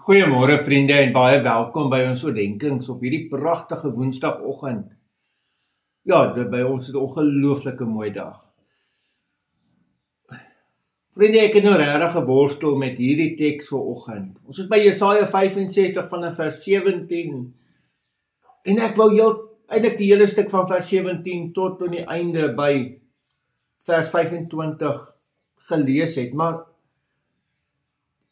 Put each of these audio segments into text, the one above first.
Goeiemôre vriende en baie welkom by ons oordenkings op hierdie pragtige woensdagoggend. Ja, by ons is 'n ongelooflike mooi dag. Vriende, ek het nou regtig geworstel met hierdie teks vanoggend. Ons is by Jesaja 65 vanaf vers 17 en ek wou eintlik die hele stuk van vers 17 tot aan die einde by vers 25 gelees het, maar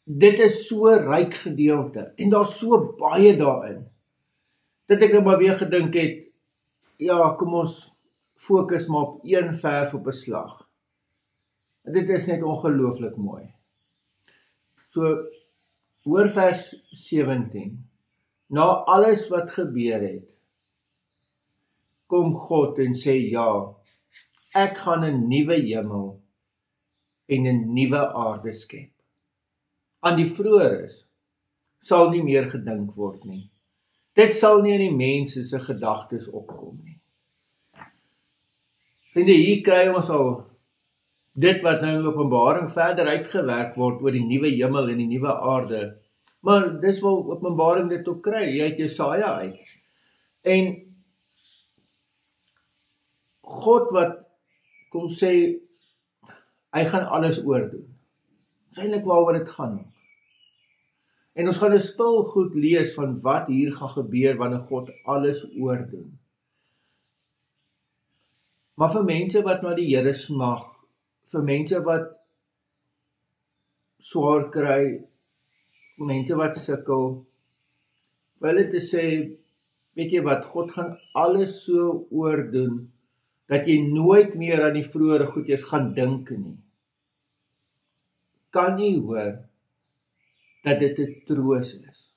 dit is so ryk gedeelte en daar's so baie daarin, dat ek nou maar weer gedink het, ja, kom ons fokus maar op een vers op 'n slag. Dit is net ongelooflik mooi. So, hoor vers 17. Na alles wat gebeur het, kom God en sê, ja, ek gaan 'n nuwe hemel en 'n nuwe aarde skep. Aan die vroeëres sal nie meer gedink word nie. Dit sal nie in die mense se gedagtes opkom nie. Vriende, hier kry ons al dit wat nou in Openbaring verder uitgewerk word oor die nuwe hemel en die nuwe aarde. Maar dis waar Openbaring dit ook kry, uit Jesaja uit. En God wat kom sê, hy gaan alles oordoen. Dis eintlik waaroor dit gaan. En ons gaan 'n stil goed lees van wat hier gaan gebeur wanneer God alles oordoen. Maar vir mense wat na die Here smag, vir mense wat swaar kry, mense wat sukkel, vir hulle te sê, weet jy wat, God gaan alles so oordoen, dat jy nooit meer aan die vroeëre goeders gaan dink nie. Kan nie hoor dat dit 'n troos is.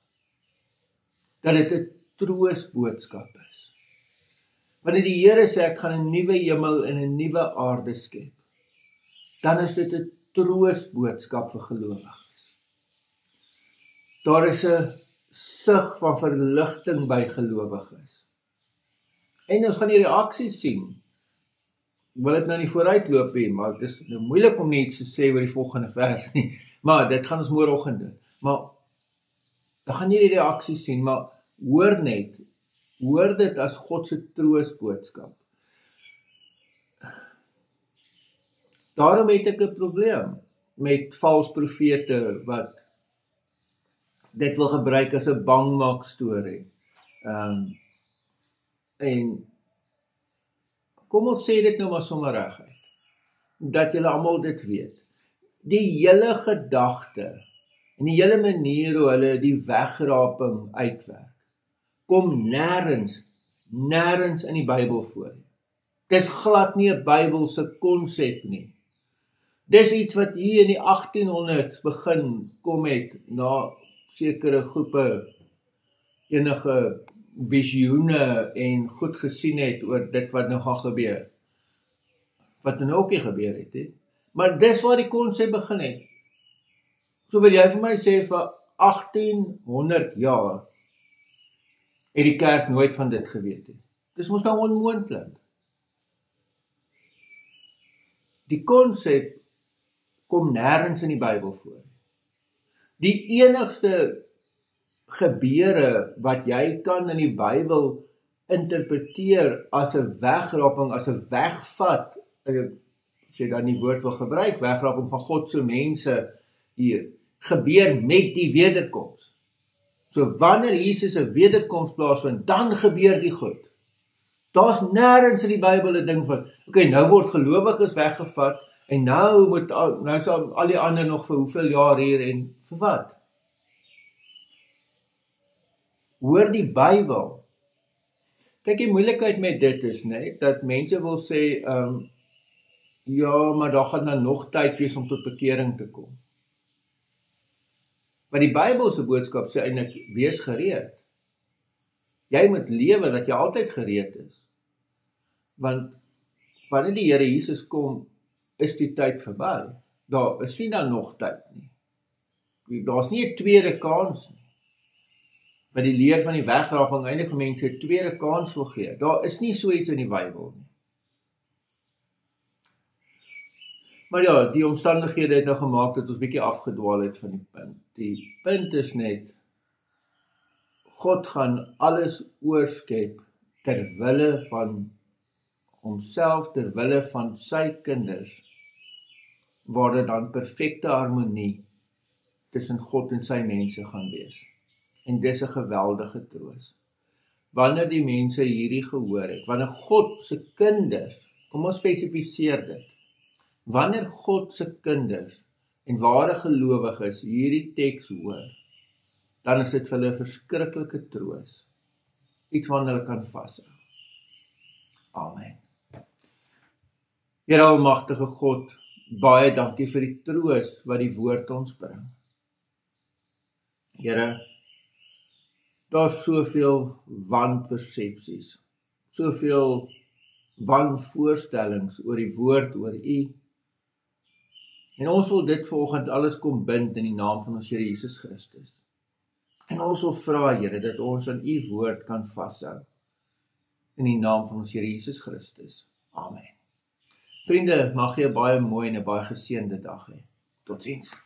Dat dit 'n troosboodskap is. Wanneer die Here sê ek gaan 'n nuwe hemel en 'n nuwe aarde skep, dan is dit 'n troosboodskap vir gelowiges. Daar is 'n sig van verligting by gelowiges. En ons gaan die reaksies sien. Ek wil dit nou nie vooruitloop nie, maar dit is nou moeilik om net te sê oor die volgende vers nie. Maar dit gaan ons môreoggend doen. Maar dan gaan jy die reaksies sien, maar hoor dit as God se troosboodskap. Daarom het ek 'n probleem met vals profete wat dit wil gebruik as 'n bangmaak storie. En kom ons sê dit nou maar sommer reguit, dat julle almal dit weet. Die hele gedagte en die hele manier hoe hulle die wegraping uitwerk, kom nêrens in die Bybel voor. Dis glad nie 'n Bybelse konsep nie. Dis iets wat hier in die 1800s begin kom het, na sekere groepe enige visioene en goed gesien het oor dit wat nou gaan gebeur. Wat nou ook nie gebeur het, he. Maar dis waar die konsep begin het. So wil jy vir my sê, vir 1800 jaar het die kerk nooit van dit geweet het. Dis mos nou onmoontlik. Die konsep kom nêrens in die Bybel voor. Die enigste gebeure wat jy kan in die Bybel interpreteer as 'n wegraping, as 'n wegvat, as jy dan die woord wil gebruik, wegraping van God se mense hier, gebeur met die wederkoms. So wanneer Jesus 'n wederkoms plaasvind, dan gebeur die goed. Daar's nêrens in die Bybel 'n ding van, okay, nou word gelowiges weggevat, en nou sal al die ander nog vir hoeveel jaar hier, en vir wat? Hoor die Bybel. Kyk, die moeilikheid met dit is, nee, dat mense wil sê, ja, maar daar gaan dan nog tyd wees om tot bekering te kom. Maar die Bybelse boodskap sê eintlik, wees gereed. Jy moet lewe dat jy altyd gereed is. Want wanneer die Here Jesus kom, is die tyd verby. Daar is nie dan nog tyd nie. Daar's nie 'n tweede kans nie. Wat die leer van die wegraping eintlik vir mense 'n tweede kans wil gee. Daar is nie so iets in die Bybel nie. Maar ja, die omstandighede het nou gemaak dat ons bietjie afgedwaal het van die punt. Die punt is net, God gaan alles oorskep ter wille van homself, ter wille van sy kinders, waar dit dan perfekte harmonie tussen God en sy mense gaan wees. En dis 'n geweldige troos. Wanneer die mense hierdie gehoor het, wanneer God se kinders, kom ons spesifiseer dit, wanneer God se kinders en ware gelowiges hierdie teks hoor, dan is dit vir hulle 'n verskriklike troos, iets waarna hulle kan vashou. Amen. Here almagtige God, baie dankie vir die troos wat die woord ons bring. Here, daar's soveel wanpersepsies, soveel wanvoorstellings oor die woord, oor U. En ons wil dit vanoggend alles kom bind in die naam van ons Here Jesus Christus. En ons wil vra, Here, dat ons aan U woord kan vashou in die naam van ons Here Jesus Christus. Amen. Vriende, mag jy 'n baie mooi en 'n baie geseënde dag hê. Totsiens.